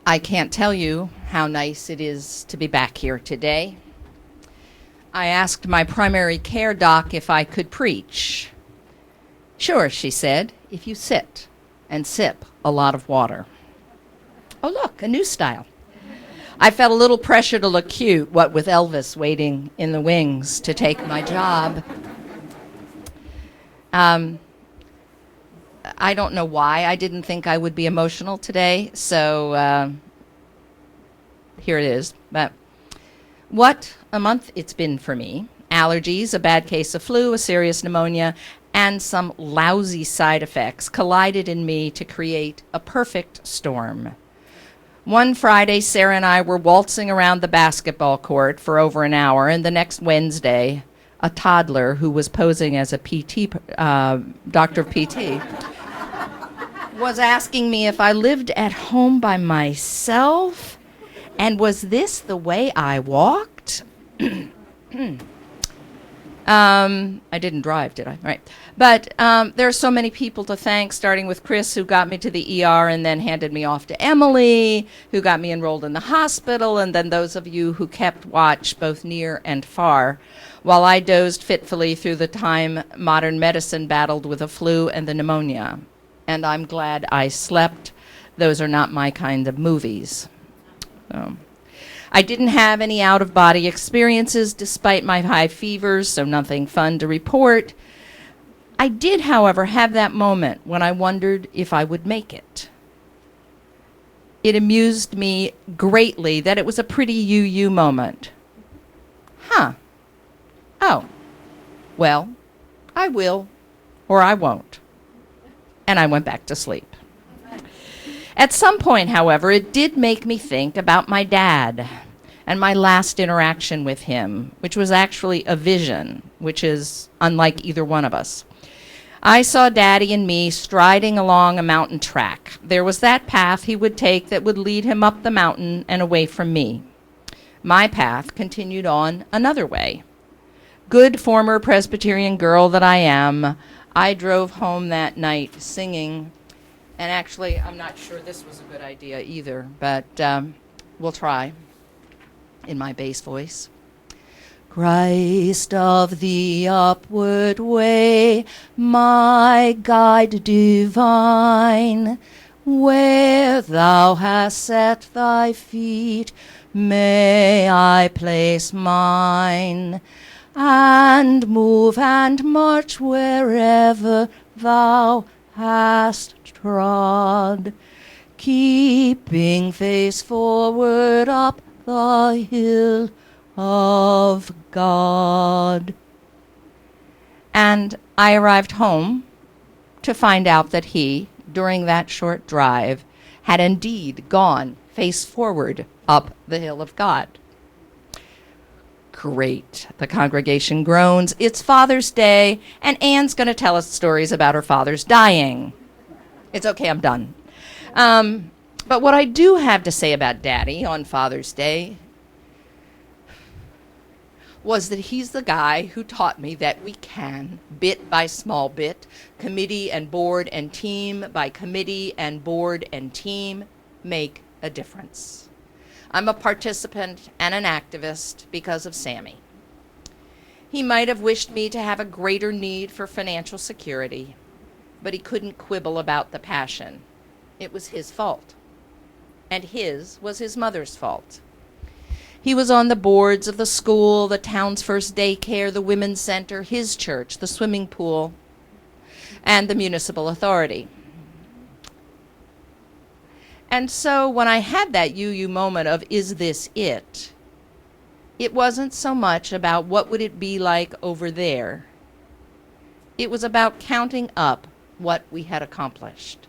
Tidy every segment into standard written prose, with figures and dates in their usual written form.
I can't tell you how nice it is to be back here today. I asked my primary care doc if I could preach. Sure, she said, if you sit and sip a lot of water. Oh, look, a new style. I felt a little pressure to look cute, what with Elvis waiting in the wings to take my job. I don't know why I didn't think I would be emotional today, so here it is. But what a month it's been for me. Allergies, a bad case of flu, a serious pneumonia, and some lousy side effects collided in me to create a perfect storm. One Friday, Sarah and I were waltzing around the basketball court for over an hour, and the next Wednesday, a toddler who was posing as a doctor of PT was asking me if I lived at home by myself, and was this the way I walked? I didn't drive, did I? Right. But there are so many people to thank, starting with Chris, who got me to the ER and then handed me off to Emily, who got me enrolled in the hospital, and then those of you who kept watch both near and far, while I dozed fitfully through the time modern medicine battled with the flu and the pneumonia. And I'm glad I slept. Those are not my kind of movies. I didn't have any out-of-body experiences despite my high fevers, so nothing fun to report. I did, however, have that moment when I wondered if I would make it. It amused me greatly that it was a pretty UU moment. Huh. Oh. Well, I will, or I won't. And I went back to sleep. At some point, however, it did make me think about my dad and my last interaction with him, which was actually a vision, which is unlike either one of us. I saw Daddy and me striding along a mountain track. There was that path he would take that would lead him up the mountain and away from me. My path continued on another way. Good former Presbyterian girl that I am, I drove home that night singing. And actually, I'm not sure this was a good idea either, but we'll try in my bass voice. Christ of the upward way, my guide divine, where thou hast set thy feet, may I place mine, and move and march wherever thou hast trod, keeping face forward up the hill of God. And I arrived home to find out that he, during that short drive, had indeed gone face forward up the hill of God. Great. The congregation groans. It's Father's Day, and Anne's going to tell us stories about her father's dying. It's okay, I'm done. But what I do have to say about Daddy on Father's Day was that he's the guy who taught me that we can, bit by small bit, committee and board and team by committee and board and team, make a difference. I'm a participant and an activist because of Sammy. He might have wished me to have a greater need for financial security, but he couldn't quibble about the passion. It was his fault, and his was his mother's fault. He was on the boards of the school, the town's first daycare, the women's center, his church, the swimming pool, and the municipal authority. And so when I had that UU moment of, is this it? It wasn't so much about what would it be like over there. It was about counting up what we had accomplished.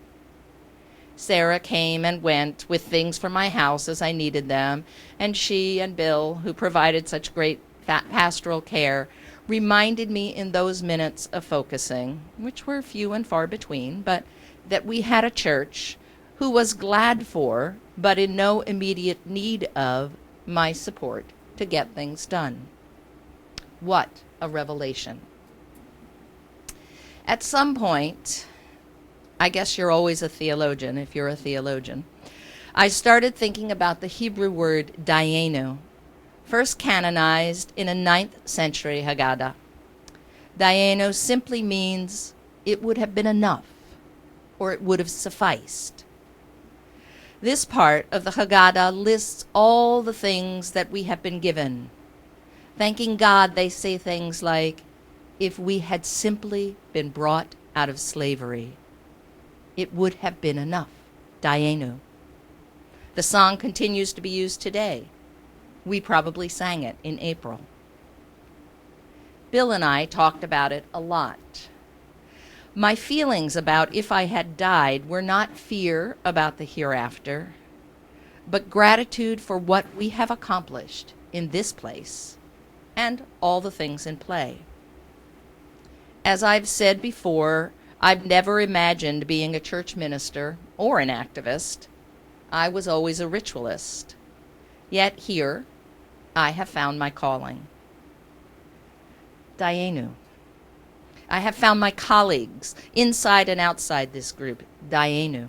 Sarah came and went with things for my house as I needed them, and she and Bill, who provided such great pastoral care, reminded me in those minutes of focusing, which were few and far between, but that we had a church who was glad for, but in no immediate need of, my support to get things done. What a revelation. At some point, I guess you're always a theologian if you're a theologian, I started thinking about the Hebrew word dayenu, first canonized in a 9th century Haggadah. Dayenu simply means it would have been enough, or it would have sufficed. This part of the Haggadah lists all the things that we have been given. Thanking God, they say things like, if we had simply been brought out of slavery, it would have been enough. Dayenu. The song continues to be used today. We probably sang it in April. Bill and I talked about it a lot. My feelings about if I had died were not fear about the hereafter, but gratitude for what we have accomplished in this place and all the things in play. As I've said before, I've never imagined being a church minister or an activist. I was always a ritualist. Yet here, I have found my calling. Dayenu. I have found my colleagues inside and outside this group. Dayenu.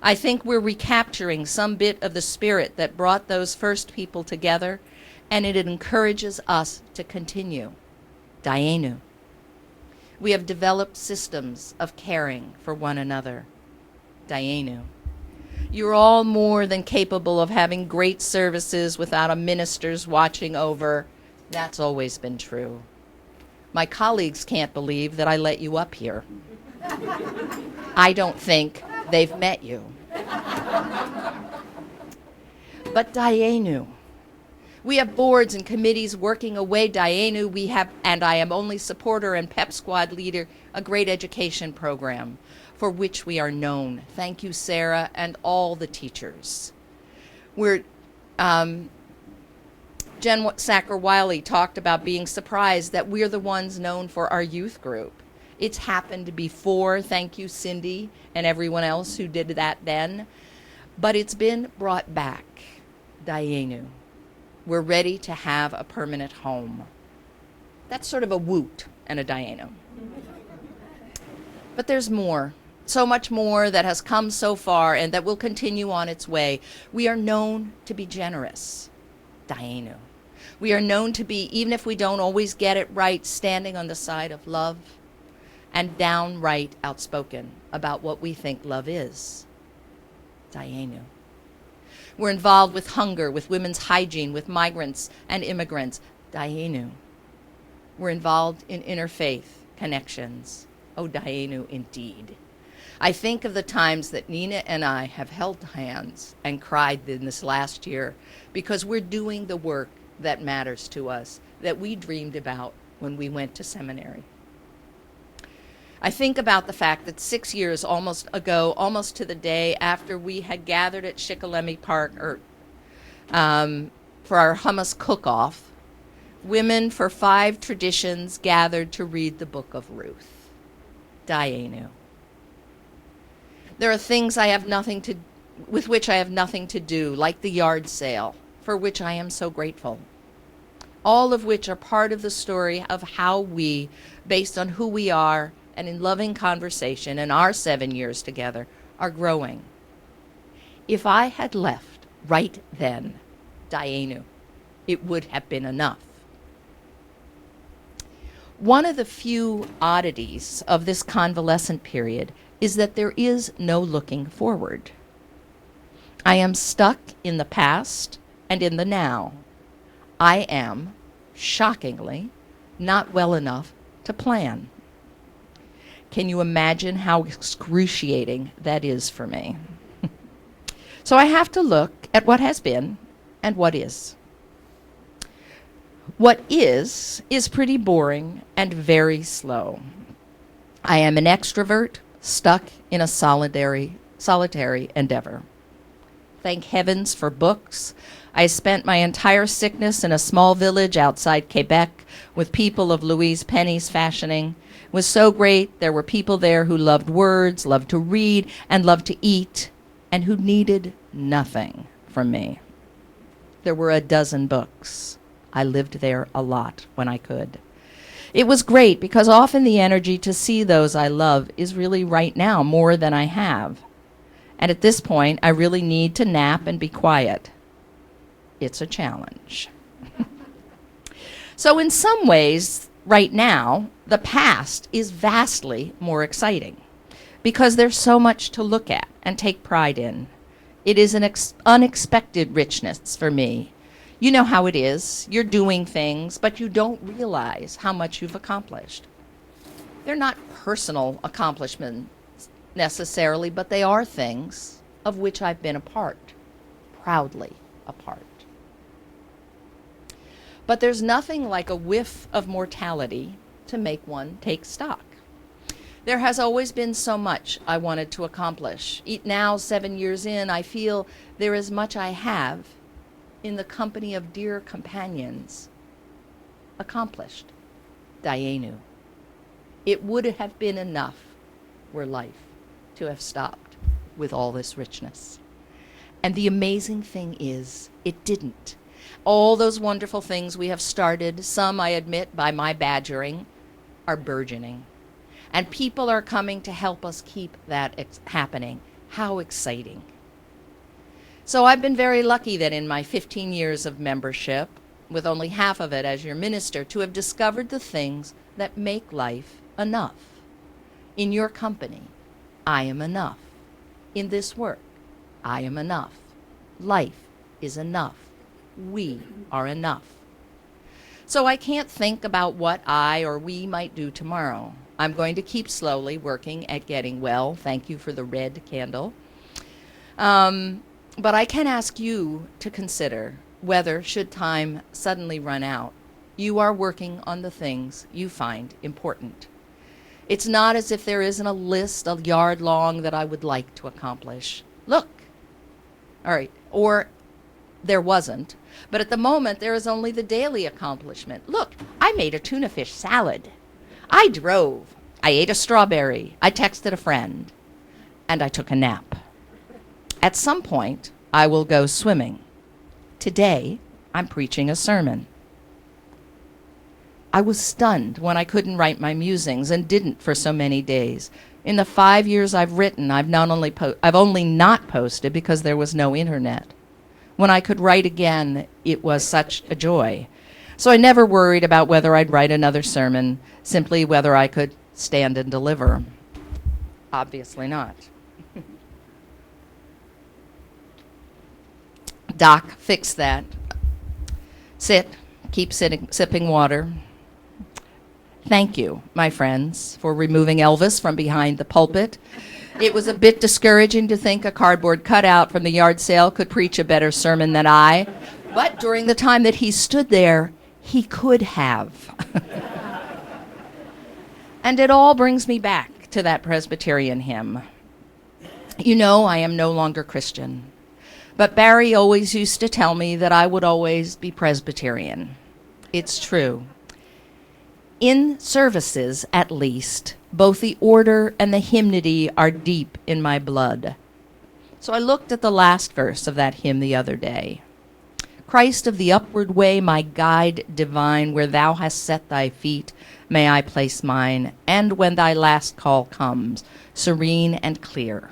I think we're recapturing some bit of the spirit that brought those first people together, and it encourages us to continue. Dayenu. We have developed systems of caring for one another. Dayenu. You're all more than capable of having great services without a minister's watching over. That's always been true. My colleagues can't believe that I let you up here. I don't think they've met you. But Dayenu. We have boards and committees working away. Dayenu, we have, and I am only supporter and PEP squad leader, a great education program for which we are known. Thank you, Sarah, and all the teachers. Jen Sacker-Wiley talked about being surprised that we're the ones known for our youth group. It's happened before, thank you, Cindy, and everyone else who did that then, but it's been brought back. Dayenu. We're ready to have a permanent home. That's sort of a woot and a Dayenu. But there's more, so much more that has come so far and that will continue on its way. We are known to be generous. Dayenu. We are known to be, even if we don't always get it right, standing on the side of love and downright outspoken about what we think love is. Dayenu. We're involved with hunger, with women's hygiene, with migrants and immigrants. Dayenu. We're involved in interfaith connections. Oh, Dayenu indeed. I think of the times that Nina and I have held hands and cried in this last year because we're doing the work that matters to us, that we dreamed about when we went to seminary. I think about the fact that 6 years ago, almost to the day after we had gathered at Shikellamy Park for our hummus cook-off, women for 5 traditions gathered to read the book of Ruth. Dayenu. There are things with which I have nothing to do, like the yard sale, for which I am so grateful. All of which are part of the story of how we, based on who we are, and in loving conversation in our 7 years together, are growing. If I had left right then, Dayenu, it would have been enough. One of the few oddities of this convalescent period is that there is no looking forward. I am stuck in the past and in the now. I am, shockingly, not well enough to plan. Can you imagine how excruciating that is for me? So I have to look at what has been and what is. What is pretty boring and very slow. I am an extrovert stuck in a solitary endeavor. Thank heavens for books. I spent my entire sickness in a small village outside Quebec with people of Louise Penny's fashioning. It was so great. There were people there who loved words, loved to read, and loved to eat, and who needed nothing from me. There were a dozen books. I lived there a lot when I could. It was great because often the energy to see those I love is really right now more than I have. And at this point, I really need to nap and be quiet. It's a challenge. So in some ways, right now, the past is vastly more exciting because there's so much to look at and take pride in. It is an unexpected richness for me. You know how it is. You're doing things, but you don't realize how much you've accomplished. They're not personal accomplishments necessarily, but they are things of which I've been a part, proudly a part. But there's nothing like a whiff of mortality to make one take stock. There has always been so much I wanted to accomplish. Now, 7 years in, I feel there is much I have, in the company of dear companions, accomplished. Dayenu. It would have been enough, were life, to have stopped with all this richness. And the amazing thing is, it didn't. All those wonderful things we have started, some, I admit, by my badgering, are burgeoning. And people are coming to help us keep that happening. How exciting. So I've been very lucky that in my 15 years of membership, with only half of it as your minister, to have discovered the things that make life enough. In your company, I am enough. In this work, I am enough. Life is enough. We are enough. So I can't think about what I or we might do tomorrow. I'm going to keep slowly working at getting well. Thank you for the red candle. But I can ask you to consider whether, should time suddenly run out, you are working on the things you find important. It's not as if there isn't a list a yard long that I would like to accomplish. Look. All right. Or there wasn't. But at the moment, there is only the daily accomplishment. Look, I made a tuna fish salad. I drove. I ate a strawberry. I texted a friend. And I took a nap. At some point, I will go swimming. Today, I'm preaching a sermon. I was stunned when I couldn't write my musings and didn't for so many days. In the 5 years I've written, I've only not posted because there was no internet. When I could write again, it was such a joy. So I never worried about whether I'd write another sermon, simply whether I could stand and deliver. Obviously not. Doc, fix that. Sit, keep sitting, sipping water. Thank you, my friends, for removing Elvis from behind the pulpit. It was a bit discouraging to think a cardboard cutout from the yard sale could preach a better sermon than I, but during the time that he stood there, he could have. And it all brings me back to that Presbyterian hymn. You know, I am no longer Christian, but Barry always used to tell me that I would always be Presbyterian. It's true. In services, at least, both the order and the hymnody are deep in my blood. So I looked at the last verse of that hymn the other day. Christ of the upward way, my guide divine, where thou hast set thy feet, may I place mine, and when thy last call comes, serene and clear,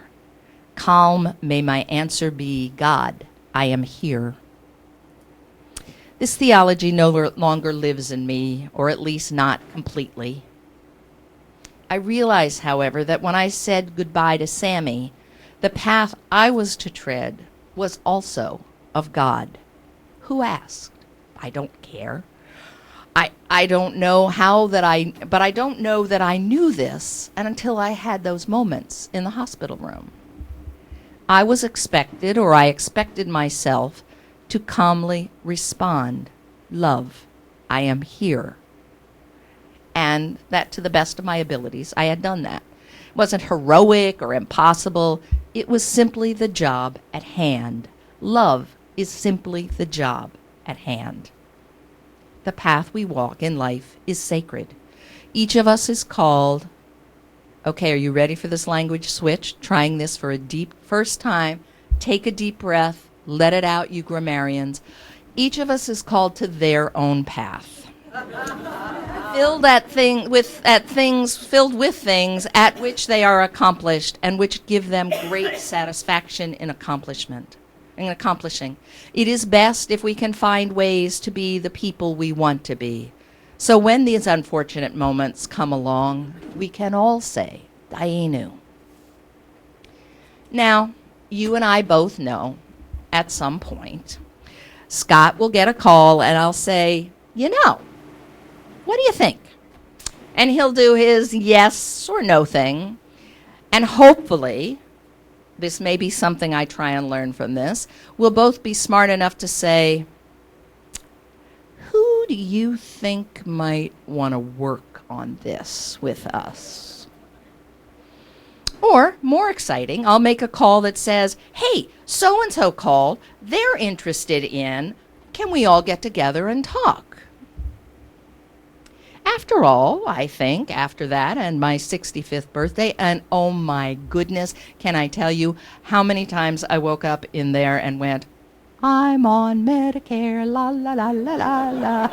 calm may my answer be, God, I am here. This theology no longer lives in me, or at least not completely. I realize, however, that when I said goodbye to Sammy, the path I was to tread was also of God. Who asked? I don't care. I don't know how that but I don't know that I knew this until I had those moments in the hospital room. I expected myself to calmly respond, love, I am here. And that to the best of my abilities, I had done that. It wasn't heroic or impossible. It was simply the job at hand. Love is simply the job at hand. The path we walk in life is sacred. Each of us is called. Okay, are you ready for this language switch? Trying this for a first time. Take a deep breath. Let it out, you grammarians. Each of us is called to their own path. filled at things filled with things at which they are accomplished and which give them great satisfaction in accomplishing. It is best if we can find ways to be the people we want to be. So when these unfortunate moments come along, we can all say, Dainu. Now, you and I both know, at some point, Scott will get a call and I'll say, what do you think? And he'll do his yes or no thing. And hopefully, this may be something I try and learn from this, we'll both be smart enough to say, who do you think might want to work on this with us? Or, more exciting, I'll make a call that says, hey, so-and-so called, they're interested in, can we all get together and talk? After all, I think, after that and my 65th birthday, and oh my goodness, can I tell you how many times I woke up in there and went, I'm on Medicare, la la la la la la.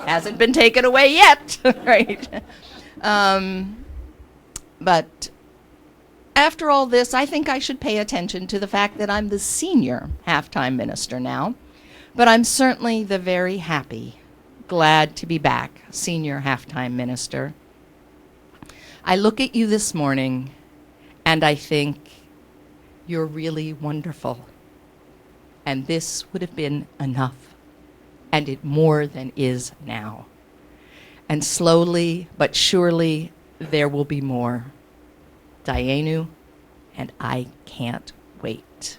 Hasn't been taken away yet, right? But after all this, I think I should pay attention to the fact that I'm the senior half-time minister now, but I'm certainly the very happy, glad to be back, senior half-time minister. I look at you this morning and I think you're really wonderful. And this would have been enough. And it more than is now. And slowly but surely there will be more. Dayenu, and I can't wait.